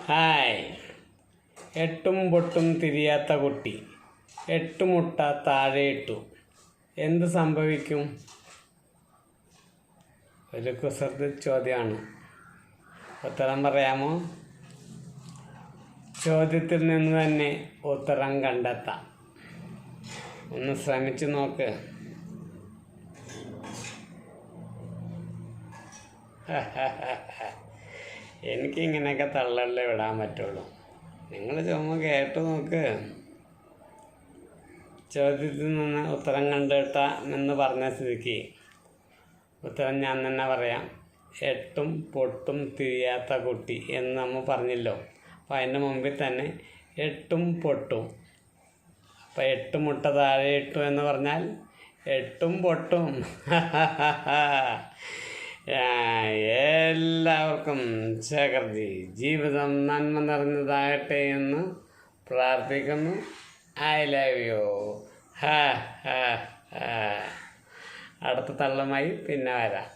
Hi. എട്ടും പൊട്ടും തിരിയാത്ത കുട്ടി 8 മുട്ട താഴെ ഇട്ടു. എന്ത് സംഭവിക്കും? ഒരു കുസൃതി ചോദ്യമാണ്. ഉത്തരം പറയാമോ? ചോദ്യത്തിൽ നിന്ന് തന്നെ ഉത്തരം കണ്ടെത്താം. ഒന്ന് ശ്രമിച്ചു നോക്ക്. എനിക്കിങ്ങനെയൊക്കെ തള്ളല്ലേ വിടാൻ പറ്റുള്ളൂ. നിങ്ങൾ ചുമ്മാ കേട്ടു നോക്ക്. ചോദ്യത്തിൽ നിന്ന് ഉത്തരം കണ്ടെത്താമെന്ന് പറഞ്ഞ സ്ഥിതിക്ക് ഉത്തരം ഞാൻ തന്നെ പറയാം. എട്ടും പൊട്ടും തിരിയാത്ത കുട്ടി എന്ന് നമ്മൾ പറഞ്ഞല്ലോ. അപ്പോൾ അതിൻ്റെ മുമ്പിൽ തന്നെ എട്ടും പൊട്ടും. അപ്പോൾ 8 മുട്ട താഴെ ഇട്ടു എന്ന് പറഞ്ഞാൽ എട്ടും പൊട്ടും. എല്ലാവർക്കും ശേഖർജി ജീവിതം നന്മ നിറഞ്ഞതാകട്ടെ എന്ന് പ്രാർത്ഥിക്കുന്നു. I love you. അടുത്ത തള്ളമായി പിന്നെ വരാം.